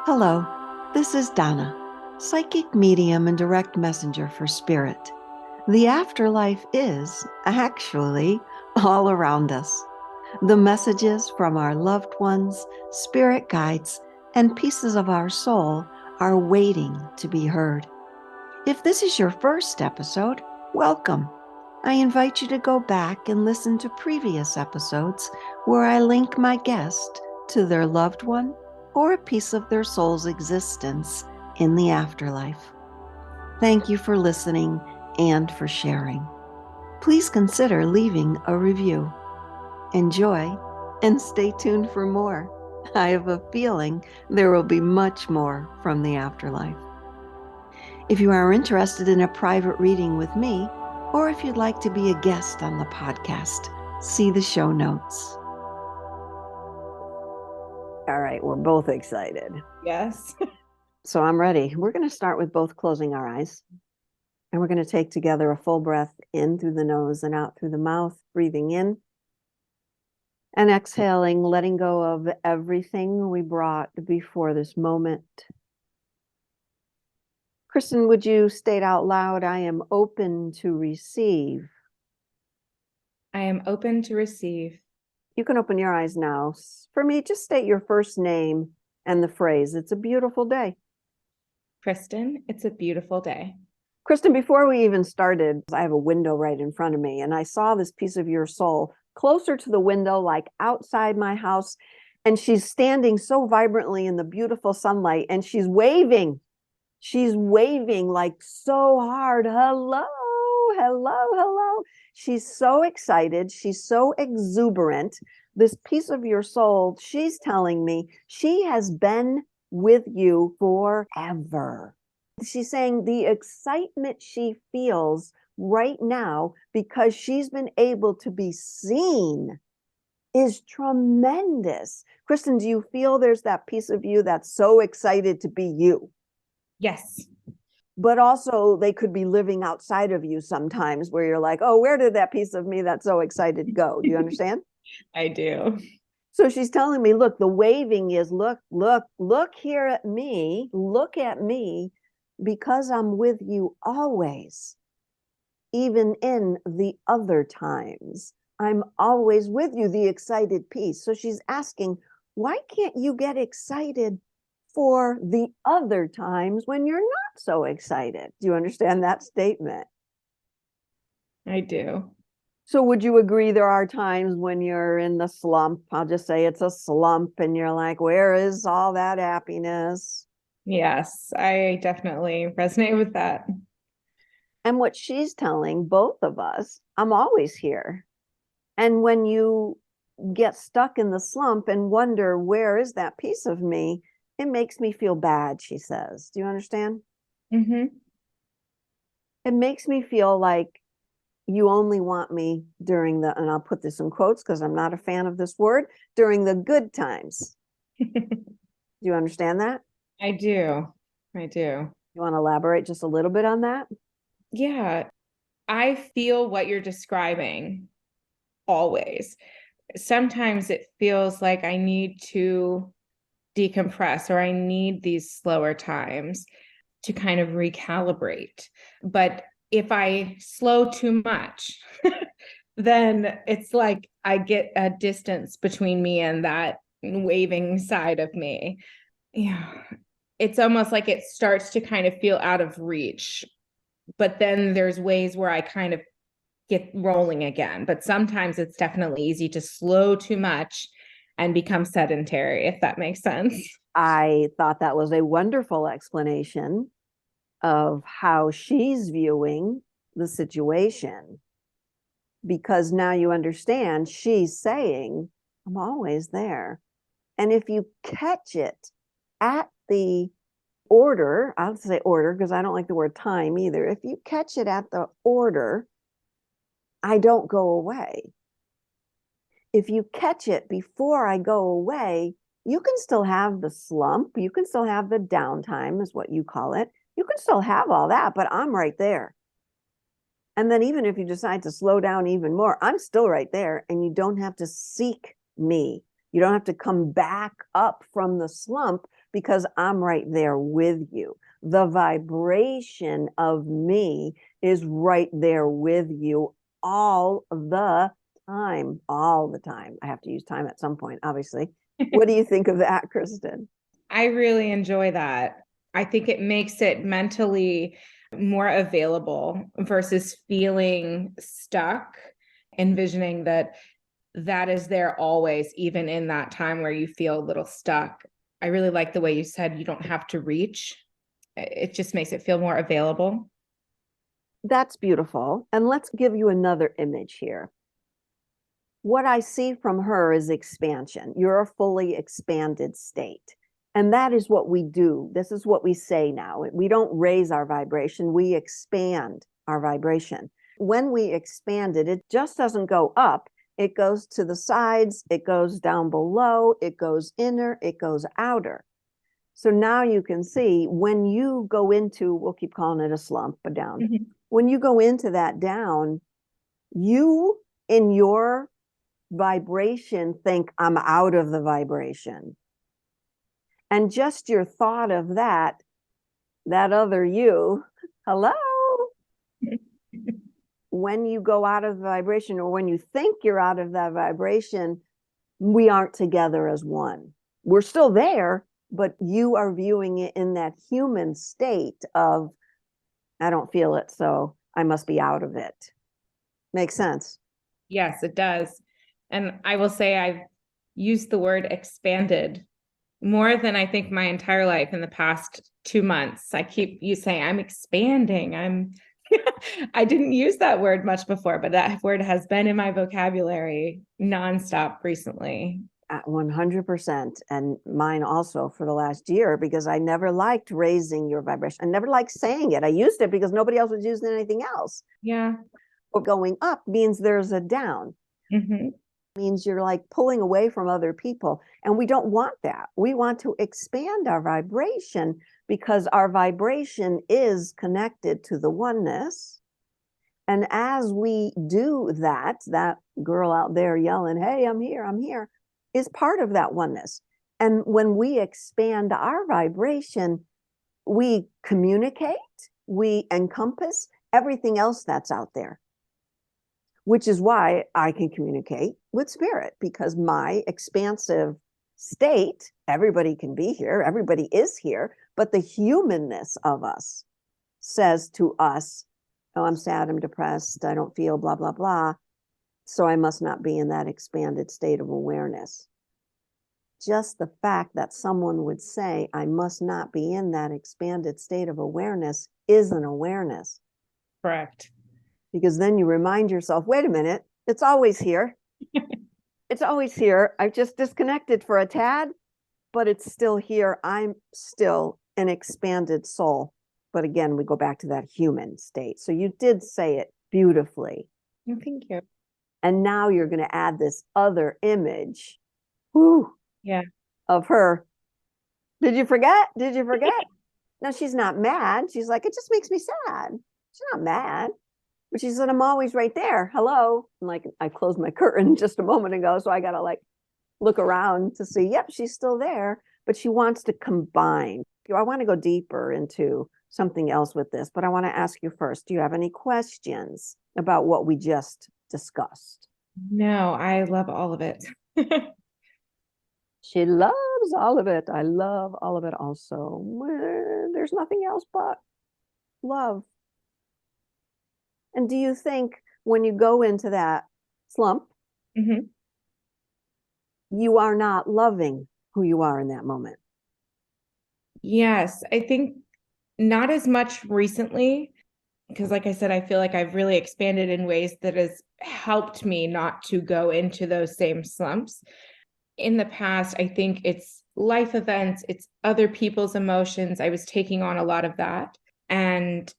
Hello, this is Donna, psychic medium and direct messenger for spirit. The afterlife is actually all around us. The messages from our loved ones, spirit guides, and pieces of our soul are waiting to be heard. If this is your first episode, welcome. I invite you to go back and listen to previous episodes where I link my guest to their loved one or a piece of their soul's existence in the afterlife. Thank you for listening and for sharing. Please consider leaving a review. Enjoy and stay tuned for more. I have a feeling there will be much more from the afterlife. If you are interested in a private reading with me, or if you'd like to be a guest on the podcast, see the show notes. All right, we're both excited. Yes. So I'm ready. We're going to start with both closing our eyes. And we're going to take together a full breath in through the nose and out through the mouth, breathing in. And exhaling, letting go of everything we brought before this moment. Kristen, would you state out loud, I am open to receive? I am open to receive. You can open your eyes now. For me, just state your first name and the phrase. It's a beautiful day. Kristen, it's a beautiful day. Kristen, before we even started, I have a window right in front of me, and I saw this piece of your soul closer to the window, like outside my house, and she's standing so vibrantly in the beautiful sunlight, and she's waving. She's waving like so hard. Hello, hello, hello. She's so excited. She's so exuberant. This piece of your soul, she's telling me she has been with you forever. She's saying the excitement she feels right now because she's been able to be seen is tremendous. Kristen, do you feel there's that piece of you that's so excited to be you? Yes. But also they could be living outside of you sometimes where you're like, oh, where did that piece of me that's so excited go? Do you understand? I do. So she's telling me, look, the waving is look here at me, look at me, because I'm with you always, even in the other times. I'm always with you, the excited piece. So she's asking, why can't you get excited for the other times when you're not so excited? Do you understand that statement? I do. So would you agree there are times when you're in the slump? I'll just say it's a slump and you're like, where is all that happiness? Yes, I definitely resonate with that. And what she's telling both of us, I'm always here. And when you get stuck in the slump and wonder, where is that piece of me? It makes me feel bad, she says. Do you understand? Mm-hmm. It makes me feel like you only want me during the, and I'll put this in quotes because I'm not a fan of this word, during the good times. Do you understand that? I do. I do. You want to elaborate just a little bit on that? Yeah. I feel what you're describing always. Sometimes it feels like I need to decompress or I need these slower times to kind of recalibrate. But if I slow too much, then it's like I get a distance between me and that waving side of me. Yeah. It's almost like it starts to kind of feel out of reach. But then there's ways where I kind of get rolling again. But sometimes it's definitely easy to slow too much and become sedentary, if that makes sense. I thought that was a wonderful explanation of how she's viewing the situation, because now you understand she's saying, I'm always there. And if you catch it at the order, I'll say order because I don't like the word time either. If you catch it at the order, I don't go away. If you catch it before I go away, you can still have the slump. You can still have the downtime, is what you call it. You can still have all that, but I'm right there. And then even if you decide to slow down even more, I'm still right there, and you don't have to seek me. You don't have to come back up from the slump because I'm right there with you. The vibration of me is right there with you all the time, all the time. I have to use time at some point, obviously. What do you think of that, Kristen? I really enjoy that. I think it makes it mentally more available versus feeling stuck, envisioning that that is there always, even in that time where you feel a little stuck. I really like the way you said you don't have to reach. It just makes it feel more available. That's beautiful. And let's give you another image here. What I see from her is expansion. You're a fully expanded state. And that is what we do. This is what we say now. We don't raise our vibration, we expand our vibration. When we expand it, it just doesn't go up. It goes to the sides, it goes down below, it goes inner, it goes outer. So now you can see when you go into, we'll keep calling it a slump, a down. Mm-hmm. When you go into that down, you in your vibration think I'm out of the vibration. And just your thought of that other you, hello, when you go out of the vibration or when you think you're out of that vibration, we aren't together as one. We're still there, but you are viewing it in that human state of, I don't feel it, so I must be out of it. Makes sense? Yes, it does. And I will say I've used the word expanded more than I think my entire life in the past 2 months. I keep you saying I'm expanding. I didn't use that word much before, but that word has been in my vocabulary nonstop recently. 100%. And mine also for the last year, because I never liked raising your vibration. I never liked saying it. I used it because nobody else was using anything else. Yeah. But going up means there's a down. Mm-hmm. Means you're like pulling away from other people. And we don't want that. We want to expand our vibration because our vibration is connected to the oneness. And as we do that, that girl out there yelling, hey, I'm here, is part of that oneness. And when we expand our vibration, we communicate, we encompass everything else that's out there, which is why I can communicate with spirit, because my expansive state, everybody can be here, everybody is here, but the humanness of us says to us, oh, I'm sad, I'm depressed, I don't feel blah, blah, blah. So I must not be in that expanded state of awareness. Just the fact that someone would say, I must not be in that expanded state of awareness is an awareness. Correct. Because then you remind yourself, wait a minute, it's always here. It's always here. I've just disconnected for a tad, but it's still here. I'm still an expanded soul. But again, we go back to that human state. So you did say it beautifully. Thank you. And now you're going to add this other image, whew, Yeah. of her. Did you forget? Did you forget? No, she's not mad. She's like, it just makes me sad. She's not mad. But she said, I'm always right there. Hello. And like, I closed my curtain just a moment ago. So I got to like look around to see, yep, she's still there. But she wants to combine. I want to go deeper into something else with this, but I want to ask you first, do you have any questions about what we just discussed? No, I love all of it. She loves all of it. I love all of it also. There's nothing else but love. And do you think when you go into that slump, Mm-hmm. you are not loving who you are in that moment? Yes, I think not as much recently, because like I said, I feel like I've really expanded in ways that has helped me not to go into those same slumps. In the past, I think it's life events, it's other people's emotions. I was taking on a lot of that, and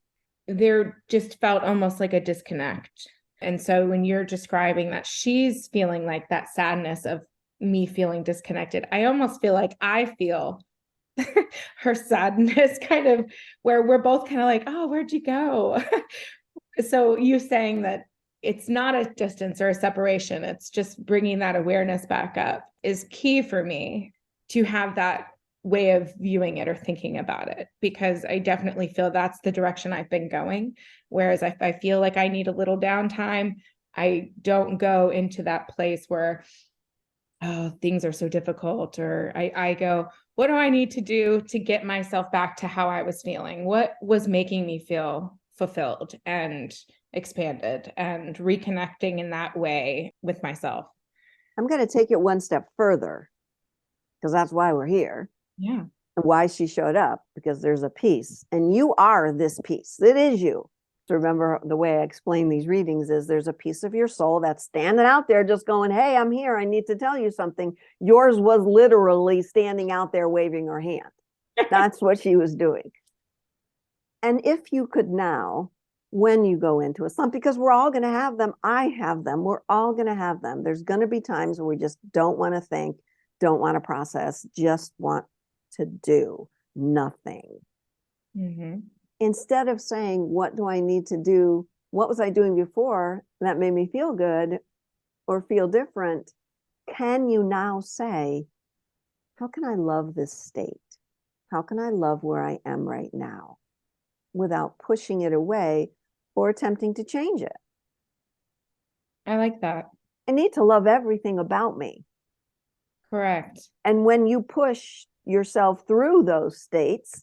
there just felt almost like a disconnect. And so when you're describing that she's feeling like that sadness of me feeling disconnected, I almost feel like I feel her sadness, kind of where we're both kind of like, oh, where'd you go? So you saying that it's not a distance or a separation, it's just bringing that awareness back up. is key for me to have that way of viewing it or thinking about it, because I definitely feel that's the direction I've been going. Whereas if I feel like I need a little downtime, I don't go into that place where, oh, things are so difficult, or I go, what do I need to do to get myself back to how I was feeling? What was making me feel fulfilled and expanded, and reconnecting in that way with myself. I'm going to take it one step further, because that's why we're here. Yeah. And why she showed up, because there's a piece, and you are this piece. It is you. So remember, the way I explain these readings is there's a piece of your soul that's standing out there just going, hey, I'm here. I need to tell you something. Yours was literally standing out there waving her hand. That's what she was doing. And if you could now, when you go into a slump, because we're all going to have them, I have them, we're all going to have them. There's going to be times where we just don't want to think, don't want to process, just want to do nothing. Mm-hmm. Instead of saying, what do I need to do? What was I doing before that made me feel good or feel different? Can you now say, how can I love this state? How can I love where I am right now without pushing it away or attempting to change it? I like that. I need to love everything about me. Correct. And when you push yourself through those states,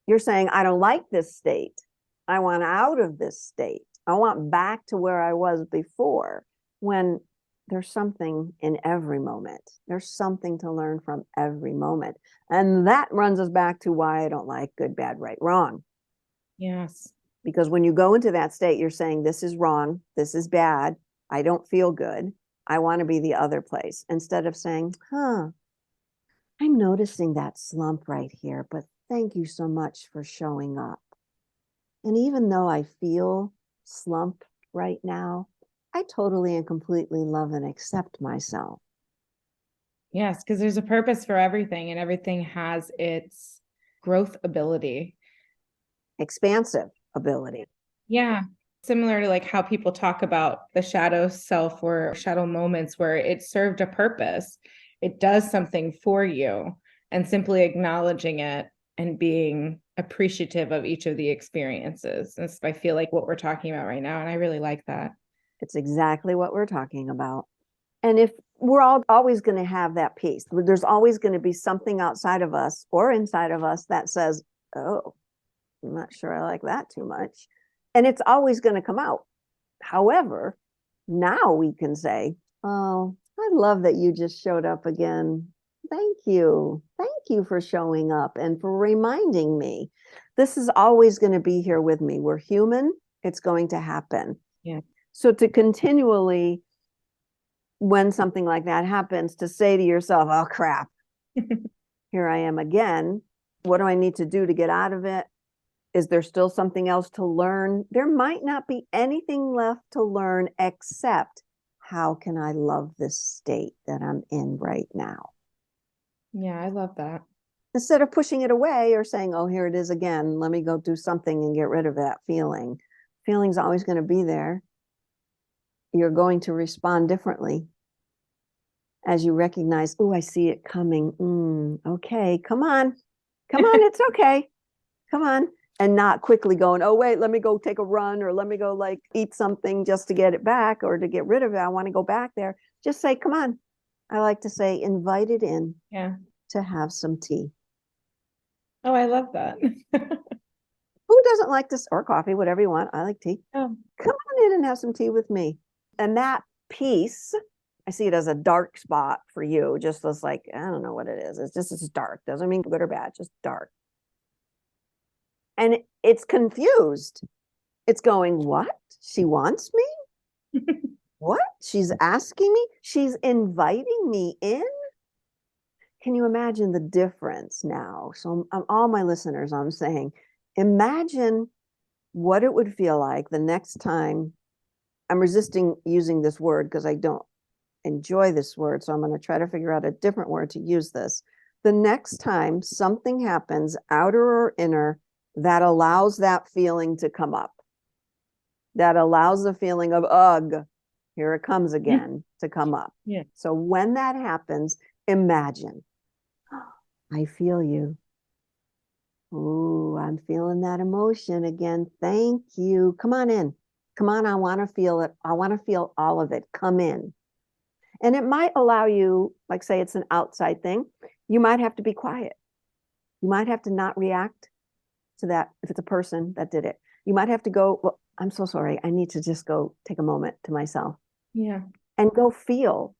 you're saying, I don't like this state. I want out of this state. I want back to where I was before, when there's something in every moment. There's something to learn from every moment. And that runs us back to why I don't like good, bad, right, wrong. Yes. Because when you go into that state, you're saying, this is wrong. This is bad. I don't feel good. I want to be the other place. Instead of saying, I'm noticing that slump right here, but thank you so much for showing up. And even though I feel slumped right now, I totally and completely love and accept myself. Yes, because there's a purpose for everything, and everything has its growth ability. Expansive ability. Yeah. Similar to like how people talk about the shadow self or shadow moments where it served a purpose. It does something for you, and simply acknowledging it and being appreciative of each of the experiences. That's, I feel like, what we're talking about right now. And I really like that. It's exactly what we're talking about. And if we're all always going to have that piece, there's always going to be something outside of us or inside of us that says, oh, I'm not sure I like that too much. And it's always going to come out. However, now we can say, oh, I love that you just showed up again. Thank you. Thank you for showing up and for reminding me. This is always going to be here with me. We're human. It's going to happen. Yeah. So to continually, when something like that happens, to say to yourself, oh, crap, here I am again. What do I need to do to get out of it? Is there still something else to learn? There might not be anything left to learn except, how can I love this state that I'm in right now? Yeah, I love that. Instead of pushing it away or saying, oh, here it is again, let me go do something and get rid of that feeling. Feeling's always going to be there. You're going to respond differently as you recognize, oh, I see it coming. Okay, come on, it's okay. Come on. And not quickly going, oh, wait, let me go take a run, or let me go like eat something just to get it back or to get rid of it. I want to go back there. Just say, come on. I like to say, invite it in. Yeah. To have some tea. Oh, I love that. Who doesn't like this, or coffee, whatever you want? I like tea. Oh. Come on in and have some tea with me. And that piece, I see it as a dark spot for you. Just as like, I don't know what it is. It's dark. Doesn't mean good or bad, just dark. And it's confused. It's going, what? She wants me? What? She's asking me? She's inviting me in? Can you imagine the difference now? So all my listeners, I'm saying, imagine what it would feel like the next time. I'm resisting using this word because I don't enjoy this word. So I'm going to try to figure out a different word to use this. The next time something happens, outer or inner, that allows that feeling to come up, that allows the feeling of, ugh, Here it comes again to come up. Yeah. So when that happens, imagine, I feel you. Ooh, I'm feeling that emotion again. Thank you. Come on in. Come on. I want to feel it. I want to feel all of it. Come in. And it might allow you, like say it's an outside thing, you might have to be quiet. You might have to not react to that if it's a person that did it. You might have to go, well, I'm so sorry. I need to just go take a moment to myself. Yeah. And go feel.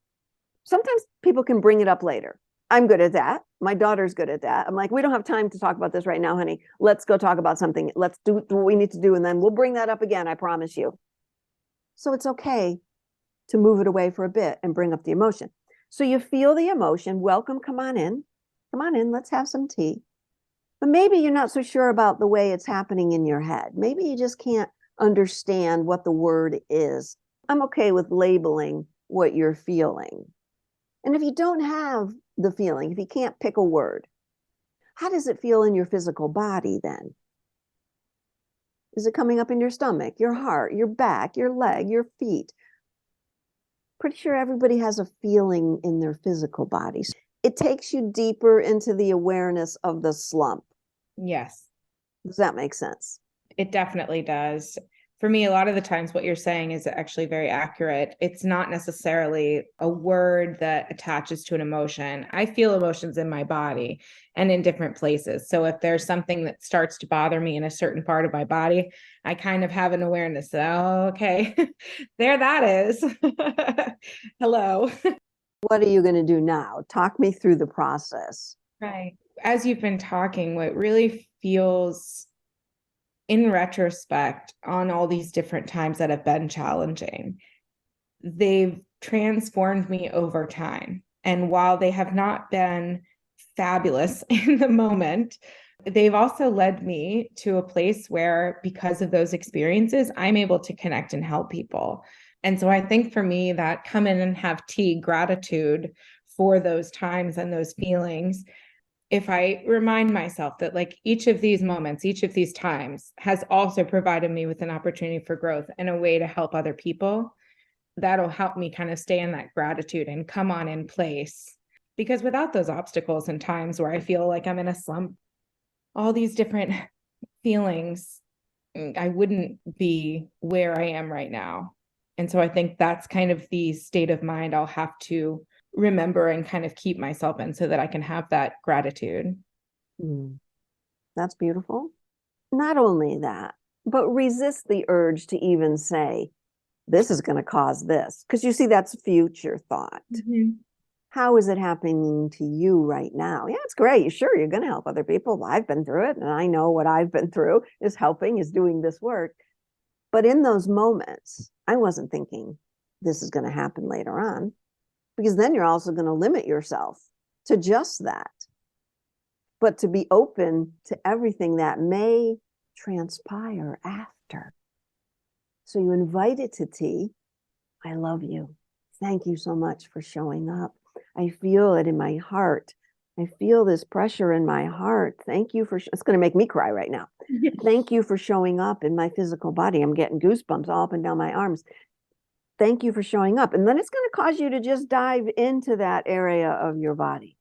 Sometimes people can bring it up later. I'm good at that. My daughter's good at that. I'm like, we don't have time to talk about this right now, honey. Let's go talk about something. Let's do what we need to do. And then we'll bring that up again. I promise you. So it's okay to move it away for a bit and bring up the emotion. So you feel the emotion. Welcome. Come on in. Come on in. Let's have some tea. But maybe you're not so sure about the way it's happening in your head. Maybe you just can't understand what the word is. I'm okay with labeling what you're feeling. And if you don't have the feeling, if you can't pick a word, how does it feel in your physical body then? Is it coming up in your stomach, your heart, your back, your leg, your feet? Pretty sure everybody has a feeling in their physical bodies. It takes you deeper into the awareness of the slump. Yes. Does that make sense? It definitely does. For me, a lot of the times what you're saying is actually very accurate. It's not necessarily a word that attaches to an emotion. I feel emotions in my body and in different places. So if there's something that starts to bother me in a certain part of my body, I kind of have an awareness that, oh, okay, there that is. Hello. What are you going to do now? Talk me through the process. Right. As you've been talking, what really feels in retrospect on all these different times that have been challenging, they've transformed me over time. And while they have not been fabulous in the moment, they've also led me to a place where, because of those experiences, I'm able to connect and help people. And so I think for me, that come in and have tea, gratitude for those times and those feelings, if I remind myself that like each of these moments, each of these times has also provided me with an opportunity for growth and a way to help other people, that'll help me kind of stay in that gratitude and come on in place. Because without those obstacles and times where I feel like I'm in a slump, all these different feelings, I wouldn't be where I am right now. And so I think that's kind of the state of mind I'll have to remember and kind of keep myself in so that I can have that gratitude. That's beautiful. Not only that, but resist the urge to even say, this is going to cause this. Because you see, that's future thought. Mm-hmm. How is it happening to you right now? Yeah, it's great. Sure, you're going to help other people. Well, I've been through it, and I know what I've been through is helping, is doing this work. But in those moments, I wasn't thinking this is going to happen later on, because then you're also going to limit yourself to just that. But to be open to everything that may transpire after. So you invite it to tea. I love you. Thank you so much for showing up. I feel it in my heart. I feel this pressure in my heart. Thank you for, it's going to make me cry right now. Thank you for showing up in my physical body. I'm getting goosebumps all up and down my arms. Thank you for showing up. And then it's going to cause you to just dive into that area of your body.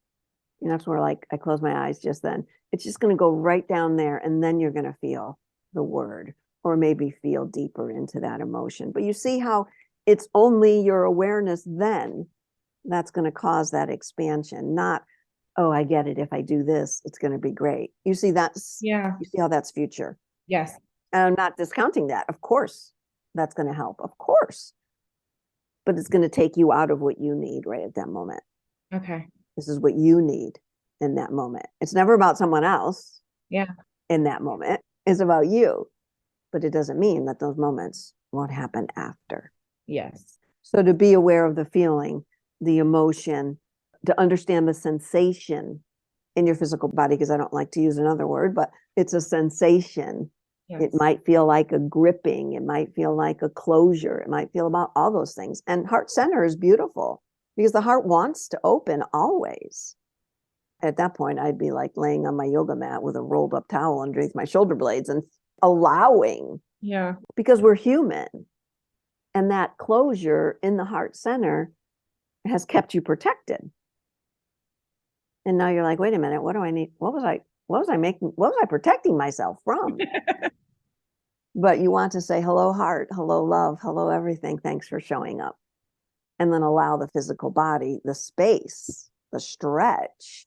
And that's where, like, I close my eyes just then. It's just going to go right down there. And then you're going to feel the word, or maybe feel deeper into that emotion. But you see how it's only your awareness then that's going to cause that expansion, not, oh, I get it. If I do this, it's going to be great. You see, Yeah. You see how that's future. Yes. And I'm not discounting that. Of course, that's going to help. Of course. But it's going to take you out of what you need right at that moment. Okay. This is what you need in that moment. It's never about someone else. Yeah. In that moment. It's about you. But it doesn't mean that those moments won't happen after. Yes. So to be aware of the feeling, the emotion, to understand the sensation in your physical body, because I don't like to use another word, but it's a sensation. Yes. It might feel like a gripping. It might feel like a closure. It might feel about all those things. And heart center is beautiful because the heart wants to open always. At that point, I'd be like laying on my yoga mat with a rolled up towel underneath my shoulder blades and allowing. Yeah. Because we're human. And that closure in the heart center has kept you protected. And now you're like, wait a minute, what do I need? What was I protecting myself from? But you want to say, hello, heart, hello, love, hello, everything. Thanks for showing up. And then allow the physical body, the space, the stretch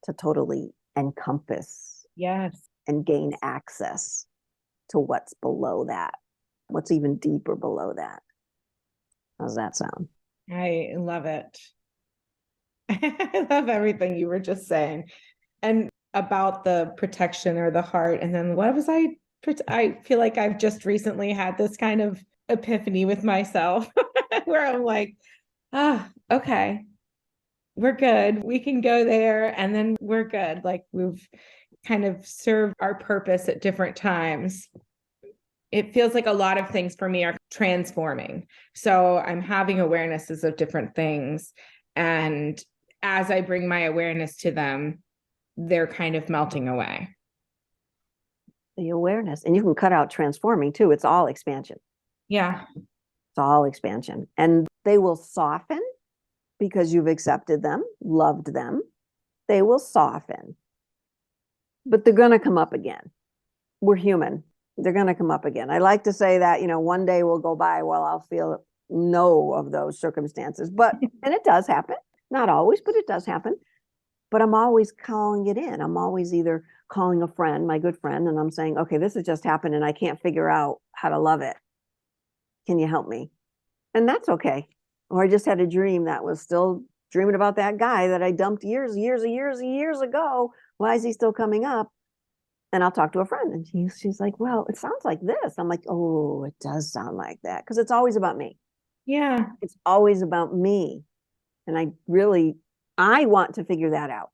to totally encompass Yes. and gain access to what's below that, what's even deeper below that. How's that sound? I love it. I love everything you were just saying. And about the protection or the heart. And then what was I feel like I've just recently had this kind of epiphany with myself where I'm like, okay, we're good. We can go there and then we're good. Like we've kind of served our purpose at different times. It feels like a lot of things for me are transforming. So I'm having awarenesses of different things. And as I bring my awareness to them, they're kind of melting away. The awareness. And you can cut out transforming too. It's all expansion. Yeah. It's all expansion. And they will soften because you've accepted them, loved them. They will soften, but they're going to come up again. We're human. They're going to come up again. I like to say that, one day will go by while I'll feel no of those circumstances. But, and it does happen. Not always, but it does happen. But I'm always calling it in. I'm always either calling a friend, my good friend, and I'm saying, okay, this has just happened and I can't figure out how to love it. Can you help me? And that's okay. Or I just had a dream that was still dreaming about that guy that I dumped years ago. Why is he still coming up? And I'll talk to a friend and she's like, well, it sounds like this. I'm like, oh, it does sound like that. Because it's always about me. Yeah. It's always about me. And I want to figure that out.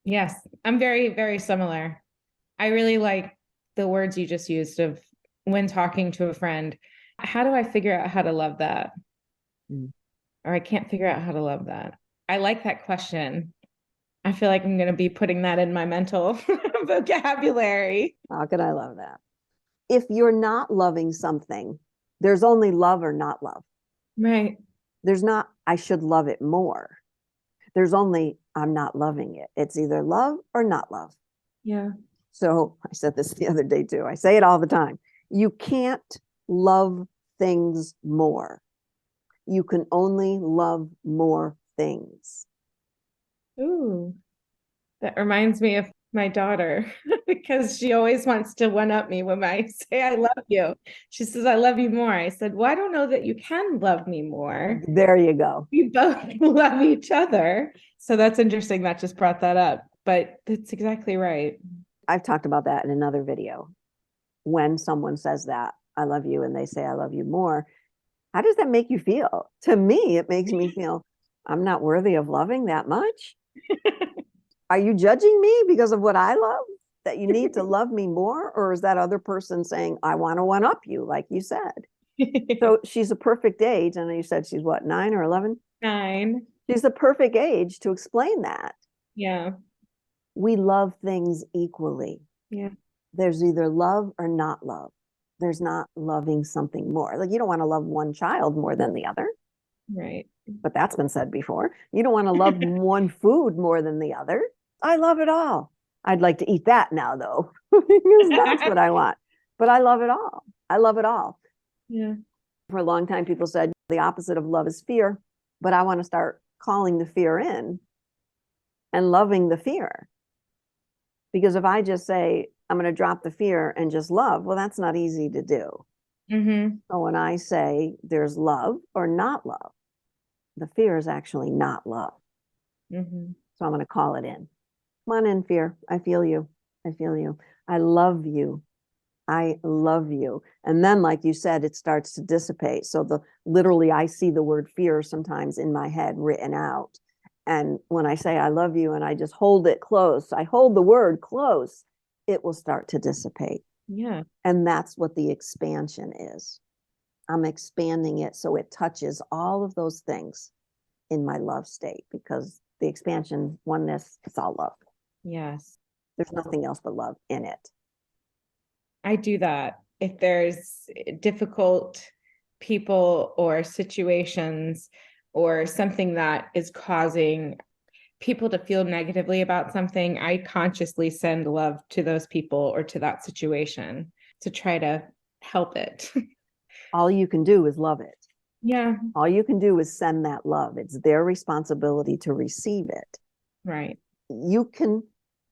Yes. I'm very, very similar. I really like the words you just used of when talking to a friend. How do I figure out how to love that? Or I can't figure out how to love that. I like that question. I feel like I'm going to be putting that in my mental vocabulary. How could I love that? If you're not loving something, there's only love or not love. Right. There's not, I should love it more. There's only, I'm not loving it. It's either love or not love. Yeah. So I said this the other day too. I say it all the time. You can't love things more. You can only love more things. Ooh, that reminds me of my daughter because she always wants to one up me when I say I love you. She says, I love you more. I said, well, I don't know that you can love me more. There you go. We both love each other. So that's interesting. That just brought that up, but that's exactly right. I've talked about that in another video. When someone says that, I love you, and they say, I love you more, how does that make you feel? To me, it makes me feel I'm not worthy of loving that much. Are you judging me because of what I love? That you need to love me more? Or is that other person saying, I want to one up you, like you said? So she's a perfect age. And you said she's what, 9 or 11? 9. She's the perfect age to explain that. Yeah. We love things equally. Yeah. There's either love or not love. There's not loving something more. Like you don't want to love one child more than the other. Right. But that's been said before. You don't want to love one food more than the other. I love it all. I'd like to eat that now, though, because that's what I want. But I love it all. I love it all. Yeah. For a long time, people said the opposite of love is fear. But I want to start calling the fear in and loving the fear. Because if I just say, I'm going to drop the fear and just love, well, that's not easy to do. Mm-hmm. So when I say there's love or not love, the fear is actually not love. Mm-hmm. So I'm going to call it in. Come on in, fear. I feel you. I feel you. I love you. I love you. And then, like you said, it starts to dissipate. So literally, I see the word fear sometimes in my head written out. And when I say I love you and I just hold it close, I hold the word close, it will start to dissipate. Yeah. And that's what the expansion is. I'm expanding it so it touches all of those things in my love state, because the expansion, oneness, it's all love. Yes. There's nothing else but love in it. I do that. If there's difficult people or situations or something that is causing people to feel negatively about something, I consciously send love to those people or to that situation to try to help it. All you can do is love it. Yeah. All you can do is send that love. It's their responsibility to receive it. Right. You can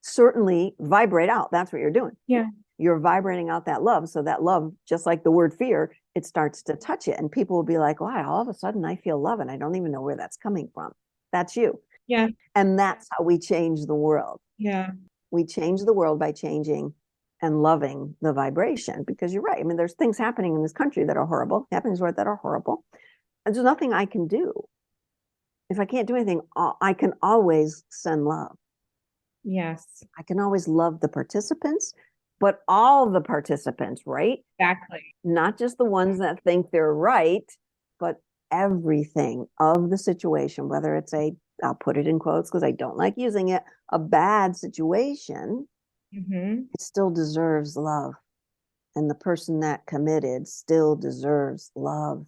certainly vibrate out. That's what you're doing. Yeah. You're vibrating out that love. So that love, just like the word fear, it starts to touch it. And people will be like, wow, all of a sudden I feel love and I don't even know where that's coming from. That's you. Yeah. And that's how we change the world. Yeah. We change the world by changing and loving the vibration, because you're right. I mean, there's things happening in this country that are horrible, happenings that are horrible. And there's nothing I can do. If I can't do anything, I can always send love. Yes. I can always love the participants, but all the participants, right? Exactly. Not just the ones that think they're right, but everything of the situation, whether it's I'll put it in quotes because I don't like using it, a bad situation, it still deserves love. And the person that committed still deserves love,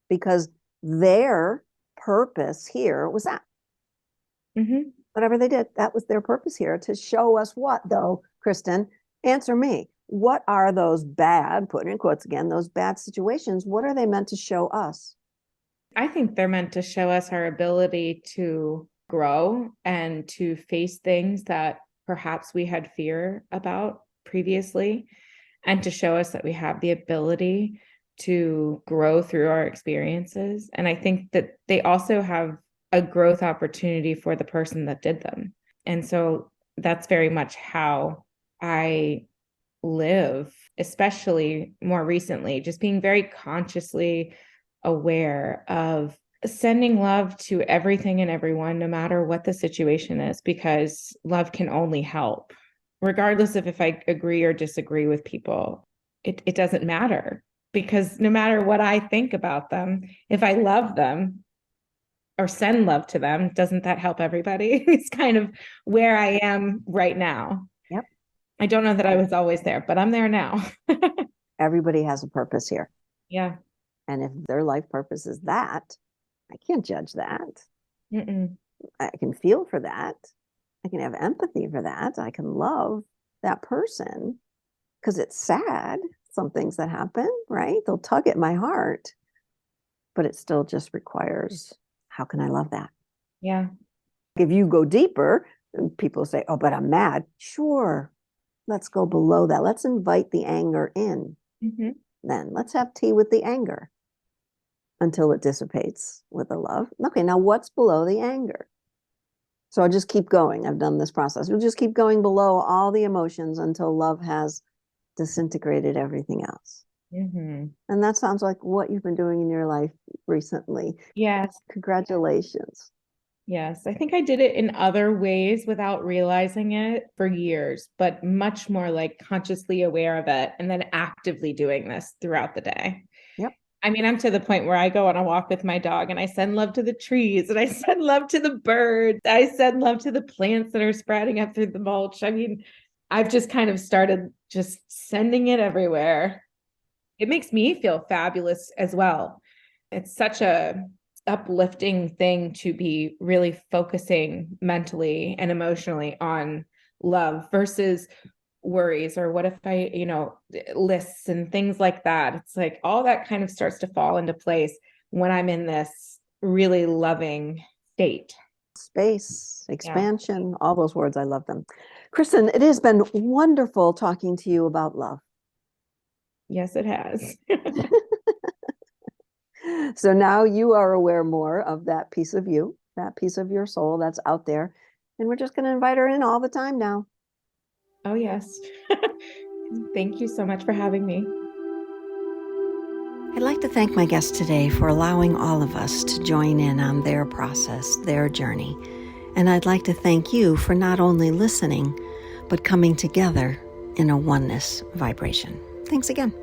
because their purpose here was that. Whatever they did, that was their purpose here, to show us what, though, Kristen? Answer me. What are those bad, put in quotes again, those bad situations? What are they meant to show us? I think they're meant to show us our ability to grow and to face things that perhaps we had fear about previously, and to show us that we have the ability to grow through our experiences. And I think that they also have a growth opportunity for the person that did them. And so that's very much how I live, especially more recently, just being very consciously aware of sending love to everything and everyone, no matter what the situation is, because love can only help, regardless of if I agree or disagree with people. It doesn't matter, because no matter what I think about them, if I love them or send love to them, doesn't that help everybody? It's kind of where I am right now. Yep. I don't know that I was always there, but I'm there now. Everybody has a purpose here. Yeah. And if their life purpose is that, I can't judge that. I can feel for that. I can have empathy for that. I can love that person, because it's sad, some things that happen, right? They'll tug at my heart, but it still just requires, how can I love that? Yeah. If you go deeper, people say, oh, but I'm mad. Sure. Let's go below that. Let's invite the anger in. Then let's have tea with the anger until it dissipates with the love. Okay, now what's below the anger? So I'll just keep going. I've done this process. We'll just keep going below all the emotions until love has disintegrated everything else. And that sounds like what you've been doing in your life recently. Yes. Congratulations. Yes. I think I did it in other ways without realizing it for years, but much more like consciously aware of it and then actively doing this throughout the day. Yep. I mean, I'm to the point where I go on a walk with my dog and I send love to the trees, and I send love to the birds. I send love to the plants that are sprouting up through the mulch. I mean, I've just kind of started just sending it everywhere. It makes me feel fabulous as well. It's such a uplifting thing to be really focusing mentally and emotionally on love versus worries, or what if I, lists and things like that. It's like all that kind of starts to fall into place when I'm in this really loving state. Space, expansion, all those words, I love them. Kristen, it has been wonderful talking to you about love. Yes, it has. So now you are aware more of that piece of you, that piece of your soul that's out there. And we're just going to invite her in all the time now. Oh, yes. Thank you so much for having me. I'd like to thank my guest today for allowing all of us to join in on their process, their journey. And I'd like to thank you for not only listening, but coming together in a oneness vibration. Thanks again.